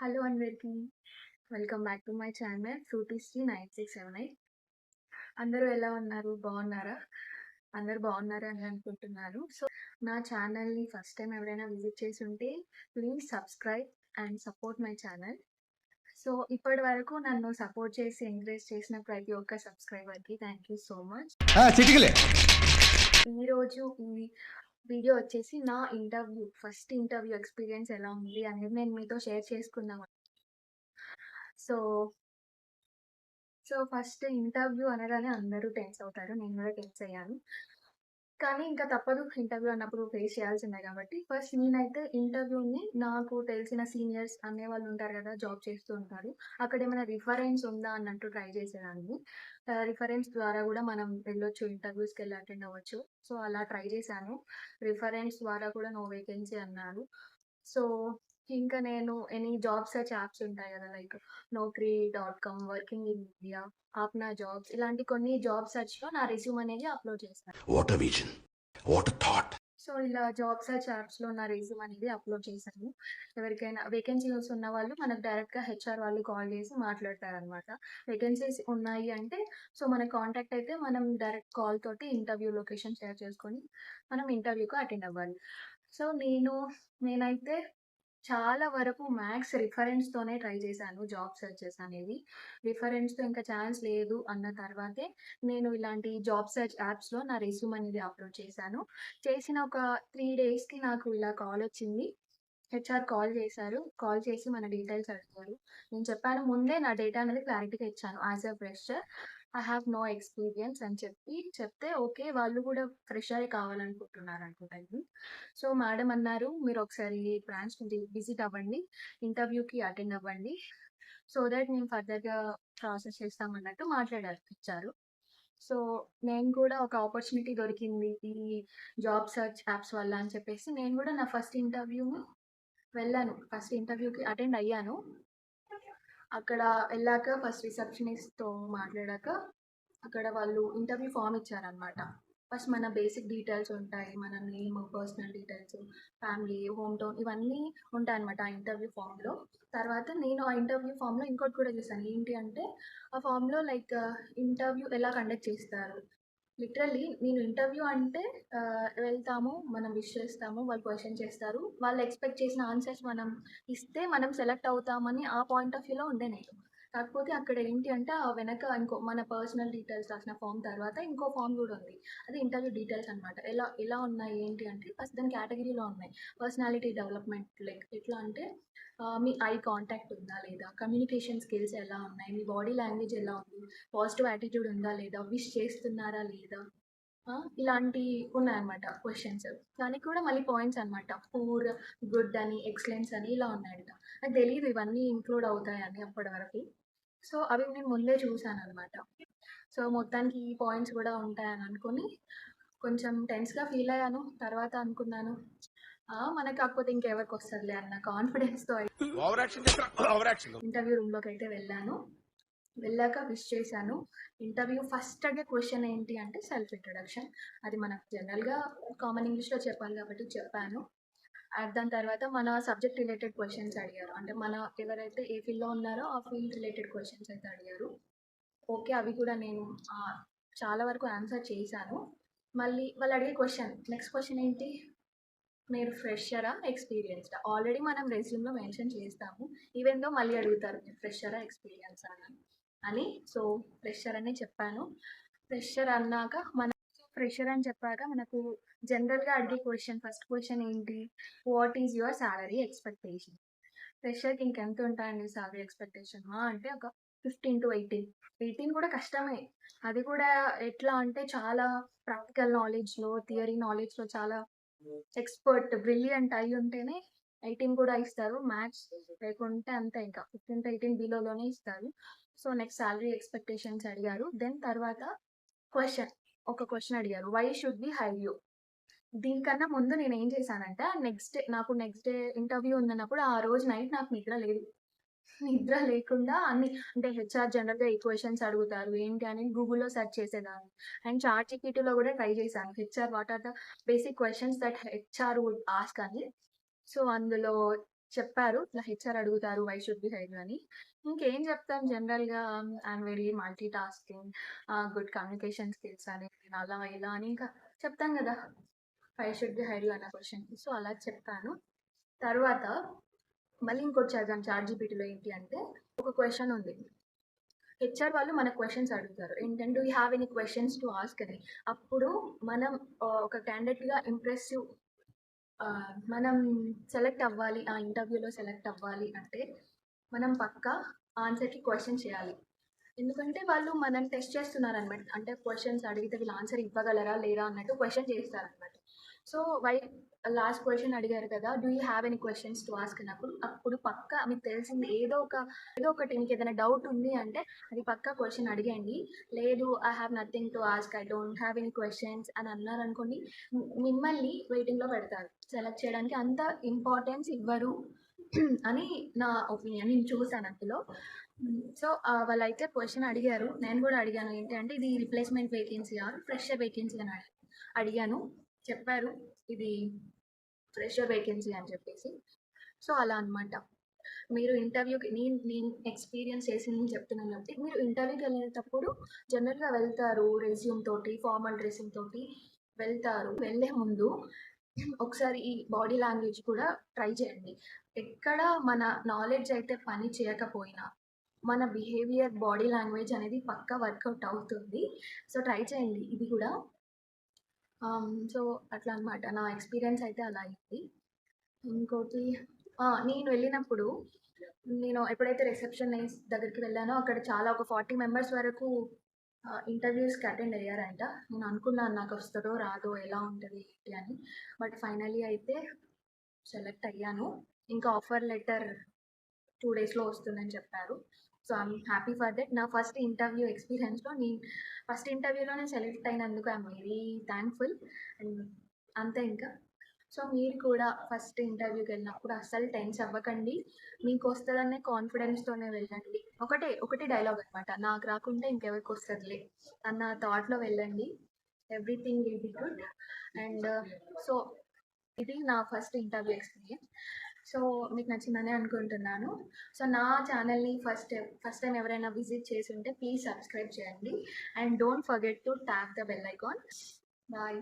Hello అందరికి. Welcome back to my channel ఫ్రూటీశ్రీ 9678. అందరూ ఎలా ఉన్నారు? బాగున్నారా? అందరూ బాగున్నారని అనుకుంటున్నాను. సో, నా ఛానల్‌ని ఫస్ట్ టైమ్ ఎవరైనా విజిట్ చేసి ఉంటే please subscribe and support my channel. So, ఇప్పటి వరకు నన్ను సపోర్ట్ చేసి, ఎంకరేజ్ చేసిన ప్రతి ఒక్క సబ్స్క్రైబర్‌కి థ్యాంక్ యూ సో మచ్. చిటికలే ఈరోజు ఈ వీడియో వచ్చేసి నా ఫస్ట్ ఇంటర్వ్యూ ఎక్స్‌పీరియన్స్ ఎలా ఉంది అనేది నేను మీతో షేర్ చేసుకుందాం. సో ఫస్ట్ ఇంటర్వ్యూ అనగానే అందరూ టెన్స్ అవుతారు. నేను గూడా టెన్స్ అయ్యాను. కానీ ఇంకా తప్పదు. ఇంటర్వ్యూ అన్నప్పుడు ఫేస్ చేయాల్సిందే కాబట్టి, ఫస్ట్ నేనైతే ఇంటర్వ్యూని నాకు తెలిసిన సీనియర్స్ అనేవాళ్ళు ఉంటారు గదా! జాబ్ చేస్తూ ఉంటారు. అక్కడేమైనా రిఫరెన్స్ ఉందా అన్నట్టు ట్రై చేసేదాన్ని. రిఫరెన్స్ ద్వారా గూడా మనం వెళ్ళొచ్చు, ఇంటర్వ్యూస్‌కెళ్ళి అటెండ్ అవ్వచ్చు. సో, అలా ట్రై చేశాను. రిఫరెన్స్ ద్వారా కూడా నో వేకెన్సీ అన్నారు. సో, ఇంకా నేను ఎనీ జాబ్ సెర్చ్ యాప్స్ ఉంటాయి గదా! Like naukri.com, working in India, ఆప్నా jobs ఇలాంటి కొన్ని జాబ్ సెర్చ్‌లో నా రెజ్యూమ్ అనేది అప్‌లోడ్ చేశాను. What a vision what a thought so, ఇలా జాబ్ సెర్చ్ యాప్స్‌లో నా రెజ్యూమ్ అనేది అప్‌లోడ్ చేశాను. ఎవరికైనా వేకెన్సీస్ ఉన్నవాళ్ళు మనకు డైరెక్ట్‌గా హెచ్ఆర్ వాళ్ళు కాల్ చేసి మాట్లాడతారనమాట. వేకెన్సీస్ ఉన్నాయి అంటే, సో, మనకు కాంటాక్ట్ అయితే మనం డైరెక్ట్ కాల్ తోటి ఇంటర్వ్యూ లొకేషన్ షేర్ చేసుకొని, మనం ఇంటర్వ్యూకి అటెండ్ అవ్వాలి. సో, నేనైతే చాలా వరకు మ్యాక్స్ రిఫరెన్స్‌తోనే ట్రై చేశాను జాబ్ సెర్చెస్ అనేవి. రిఫరెన్స్‌తో ఇంకా ఛాన్స్ లేదు అన్న తర్వాతే నేను ఇలాంటి జాబ్ సెర్చ్ యాప్స్‌లో నా రెజ్యూమ్ అనేది అప్‌లోడ్ చేశాను. చేసిన ఒక 3 డేస్‌కి నాకు ఇలా కాలొచ్చింది. హెచ్ఆర్ కాల్ చేశారు. కాల్ చేసి మన డీటెయిల్స్ అడిగారు. నేను చెప్పాను ముందే నా డేటా అనేది క్లారిటీగా ఇచ్చాను. As a fresher I have no experience అని చెప్తే ఓకే. వాళ్ళు కూడా ఫ్రెషరే కావాలనుకుంటున్నారనుకుంటా ఇది. సో, మేడం అన్నారు, "మీరొకసారి బ్రాంచ్‌ని విజిట్ అవ్వండి. ఇంటర్వ్యూకి అటెండ్ అవ్వండి. సో దట్ మేము ఫర్దర్‌గా ప్రాసెస్ చేస్తామన్నట్టు" మాట్లాడారు హెచ్ఆర్. సో, నేను కూడా ఒక ఆపర్చునిటీ దొరికింది ఈ జాబ్ సెర్చ్ యాప్స్ వల్ల అని చెప్పేసి నేను కూడా నా ఫస్ట్ ఇంటర్వ్యూని వెళ్ళాను. ఫస్ట్ ఇంటర్వ్యూకి అటెండ్ అయ్యాను. అక్కడ ఎళ్ళాక ఫస్ట్ రిసెప్షనిస్ట్‌తో మాట్లాడాక, అక్కడ వాళ్ళు ఇంటర్వ్యూ ఫార్మ్ ఇచ్చారనమాట. ఫస్ట్ మన బేసిక్ డీటెయిల్స్ ఉంటాయి. మన name, personal details, family, home town ఇవన్నీ ఉంటాయనమాట ఆ ఇంటర్వ్యూ ఫార్మ్‌లో. తర్వాత నేను ఆ ఇంటర్వ్యూ ఫార్మ్‌లో ఇంకోటి కూడా చూసాను. ఏంటి అంటే, ఆ ఫార్మ్‌లో లైక్ ఇంటర్వ్యూ ఎలా కండక్ట్ చేస్తారు. లిటరల్లీ నేను ఇంటర్వ్యూ అంటే వెళ్తాము, మనం విష్ చేస్తాము, వాళ్ళు క్వెషన్ చేస్తారు. వాళ్ళు ఎక్స్‌పెక్ట్ చేసిన ఆన్సర్స్ మనం ఇస్తే మనం సెలెక్ట్ అవుతామని ఆ పాయింట్ ఆఫ్ వ్యూలో ఉండే నేను. కాకపోతే అక్కడ ఏంటి అంటే ఆ వెనక ఇంకో మన పర్సనల్ డీటెయిల్స్ రాసిన ఫార్మ్ తర్వాత ఇంకో ఫార్మ్ గూడా ఉంది. అది ఇంటర్వ్యూ డీటెయిల్స్ అనమాట. ఎలా ఎలా ఉన్నాయి ఏంటి అంటే ఫస్ట్ దాని కేటగిరీలో ఉన్నాయి. పర్సనాలిటీ డెవలప్‌మెంట్ లైక్ ఎట్లా అంటే మీ ఐ కాంటాక్ట్ ఉందా లేదా? కమ్యూనికేషన్ స్కిల్స్ ఎలా ఉన్నాయి? మీ బాడీ లాంగ్వేజ్ ఎలా ఉంది? పాజిటివ్ యాటిట్యూడ్ ఉందా లేదా? విష్ చేస్తున్నారా లేదా? ఇలాంటియి ఉన్నాయన్నమాట క్వెషన్స్. దానికి కూడా మళ్ళీ పాయింట్స్ అనమాట. పూర్, గుడ్ అని, ఎక్సలెన్స్ అని ఇలా ఉన్నాయంట. నాకు తెలీదు ఇవన్నీ ఇంక్లూడ్ అవుతాయని అప్పటి వరకి. సో, అవి నేను ముందే చూసాననమాట. సో, మొత్తానికి ఈ పాయింట్స్ గూడా ఉంటాయని అనుకోని కొంచెం టెన్స్‌గా ఫీల్ అయ్యాను. తర్వాత అనుకున్నాను, మనకు కాకపోతే ఇంకెవరికొస్తదిలే అన్న కాన్ఫిడెన్స్‌తో over action over action interview రూమ్‌లోకైతే వెళ్ళాను. వెళ్ళాక విష్ చేశాను. ఇంటర్వ్యూ ఫస్ట్ అడిగే క్వెషన్ ఏంటి అంటే సెల్ఫ్ ఇంట్రడక్షన్. అది మనకు జనరల్‌గా కామన్ ఇంగ్లీష్‌లో చెప్పాలి కాబట్టి చెప్పాను. దాని తర్వాత మన సబ్జెక్ట్ రిలేటెడ్ క్వెషన్స్ అడిగారు. అంటే మన ఎవరైతే ఏ ఫీల్డ్‌లో ఉన్నారో ఆ ఫీల్డ్ రిలేటెడ్ క్వెషన్స్ అయితే అడిగారు. ఓకే. అవి కూడా నేను చాలా వరకు ఆన్సర్ చేశాను. మళ్ళీ వాళ్ళు అడిగే నెక్స్ట్ క్వెషన్ ఏంటి? మీరు ఫ్రెషరా? ఎక్స్‌పీరియన్స్‌డా? ఆల్రెడీ మనం రెజ్యూమ్‌లో మెన్షన్ చేస్తాము. ఈవెన్ దో మళ్ళీ అడుగుతారు మీరు ఫ్రెషరా? ఎక్స్‌పీరియన్సా అని. సో, ఫ్రెషర్ అనే చెప్పాను. ఫ్రెషర్ అన్నాక ఫ్రెషర్ అని చెప్పాక మనకు జనరల్‌గా అడిగే ఫస్ట్ క్వెషన్ ఏంటి? What is your salary expectation? ఫ్రెషర్‌కి ఇంకెంత ఉంటాయండి సాలరీ ఎక్స్‌పెక్టేషన్? అంటే ఒక 15-18. 18 కూడా కష్టమే. అది కూడా ఎట్లా అంటే చాలా ప్రాక్టికల్ నాలెడ్జ్‌లో, థియరీ నాలెడ్జ్‌లో చాలా బ్రిలియంట్ అయ్యుంటేనే 18 కూడా ఇస్తారు. మ్యాథ్స్ లేకుంటే అంతే ఇంకా. 15-18 బిలోలోనే ఇస్తారు. సో, నెక్స్ట్ సాలరీ ఎక్స్‌పెక్టేషన్స్ అడిగారు. దెన్ తర్వాత క్వెషన్. ఒక క్వెషన్ అడిగారు. Why should we hire you? దీనికన్నా ముందు నేనేం చేశానంటే, నెక్స్ట్ డే ఇంటర్వ్యూ ఉందన్నప్పుడు ఆ రోజు నైట్ నాకు నిద్ర లేదు. నిద్ర లేకుండా అన్ని అంటే హెచ్ఆర్ జనరల్‌గా ఈ క్వెషన్స్ అడుగుతారు. ఏంటి అని గూగుల్‌లో సెర్చ్ చేసేదాన్ని. అండ్ చాట్‌జీపీటీలో కూడా ట్రై చేశాను. What are the basic questions that HR would ask అని. సో, అందులో చెప్పారు. ఇట్లా హెచ్ఆర్ అడుగుతారు వై షుడ్ బి హైర్డ్ అని. ఇంకేం చెప్తాం జనరల్‌గా I'm very multi tasking, good communication skills అని అలా ఇలా అని ఇంకా చెప్తాం గదా! వై షుడ్ బి హైర్డ్ అన్న క్వెషన్‌కి. సో, అలా చెప్పాను. తర్వాత మళ్ళీ ఇంకోటి చదివాను చాట్‌జీపీటీలో ఏంటి అంటే ఒక క్వెషన్ ఉంది. హెచ్ఆర్ వాళ్ళు మనకు క్వెషన్స్ అడుగుతారు. ఏంటంటే do you have any questions to ask అని. అప్పుడు మనం ఒక క్యాండిడేట్‌గా ఇంప్రెసివ్ మనం సెలెక్ట్ అవ్వాలి. ఆ ఇంటర్వ్యూలో సెలెక్ట్ అవ్వాలి అంటే, మనం పక్కా ఆన్సర్‌కి క్వెషన్ చేయాలి. ఎందుకంటే వాళ్ళు మనల్ని టెస్ట్ చేస్తున్నారనమాట. అంటే క్వెషన్స్ అడిగితే వీళ్ళు ఆన్సర్ ఇవ్వగలరా? లేరా? అన్నట్టు క్వెషన్ చేస్తారనమాట. సో, లాస్ట్ క్వెషన్ అడిగారు కదా! Do you have any questions to ask అన్నప్పుడు, అప్పుడు పక్కా మీకు తెలిసింది ఏదో ఒకటి మీకేదైనా డౌట్ ఉంది అంటే, అది పక్కా క్వెషన్ అడిగేయండి. లేదు I have nothing to ask, I don't have any questions అని అన్నారనుకోండి, మిమ్మల్ని వెయిటింగ్‌లో పెడతారు. సెలెక్ట్ చేయడానికి అంత ఇంపార్టెన్స్ ఇవ్వరు అని నా ఒపీనియన్. నేను చూసాను అందులో. సో, వాళ్ళైతే క్వెషన్ అడిగారు. నేను గూడా అడిగాను. ఏంటి అంటే, ఇది రిప్లేస్‌మెంట్ వేకెన్సీయా? ఫ్రెషర్ వేకెన్సీ అని అడిగాను. చెప్పారు. ఇది ఫ్రెషర్ వేకెన్సీ అని చెప్పేసి. సో, అలా అనమాట. మీరు ఇంటర్వ్యూకి నేను ఎక్స్‌పీరియన్స్ చేసింది చెప్తున్నాను కాబట్టి, మీరు ఇంటర్వ్యూకెళ్ళేటప్పుడు జనరల్‌గా వెళ్తారు. రెజ్యూమ్ తోటి, ఫార్మల్ డ్రెస్సింగ్ తోటి వెళ్తారు. వెళ్ళే ముందు ఒకసారి ఈ బాడీ లాంగ్వేజ్ కూడా ట్రై చేయండి. ఎక్కడ మన నాలెడ్జ్ అయితే పని చేయకపోయినా, మన బిహేవియర్, బాడీ లాంగ్వేజ్ అనేది పక్కా వర్కౌట్ అవుతుంది. సో, ట్రై చేయండి ఇది కూడా. సో, అట్లా అనమాట. నా ఎక్స్‌పీరియన్స్ అయితే అలా అయింది. ఇంకోటి నేను వెళ్ళినప్పుడు నేను ఎప్పుడైతే రిసెప్షనిస్ట్ దగ్గరికి వెళ్ళానో అక్కడ చాలా ఒక 40 మెంబర్స్ వరకు ఇంటర్వ్యూస్‌కి అటెండ్ అయ్యారంట. నేను అనుకున్నాను నాకొస్తదో రాదో ఎలా ఉంటది ఏంటి అని. బట్ ఫైనల్లీ అయితే సెలెక్ట్ అయ్యాను. ఇంకా ఆఫర్ లెటర్ 2 డేస్‌లో వస్తుందని చెప్పారు. So, I'm happy for that. నా ఫస్ట్ ఇంటర్వ్యూ ఎక్స్‌పీరియన్స్‌లో ఫస్ట్ ఇంటర్వ్యూలోనే సెలెక్ట్ అయినందుకు ఐయామ్ వెరీ థాంక్‌ఫుల్. అండ్ అంతే ఇంకా. సో, మీరు కూడా ఫస్ట్ ఇంటర్వ్యూకెళ్ళినప్పుడు అస్సలు టెన్స్ అవ్వకండి. మీకొస్తదనే కాన్ఫిడెన్స్‌తోనే వెళ్ళండి. ఒకటే డైలాగ్ అనమాట. నాకు రాకుంటే ఇంకెవరికొస్తదిలే అన్న థాట్‌లో వెళ్ళండి. Everything will be good. And so, ఇది నా ఫస్ట్ ఇంటర్వ్యూ ఎక్స్‌పీరియన్స్. సో, మీకు నచ్చిందనే అనుకుంటున్నాను. సో, నా ఛానల్‌ని ఫస్ట్ టైమ్ ఎవరైనా విజిట్ చేసుంటే ప్లీజ్ సబ్స్క్రైబ్ చేయండి. And don't forget to tap the bell icon. Bye.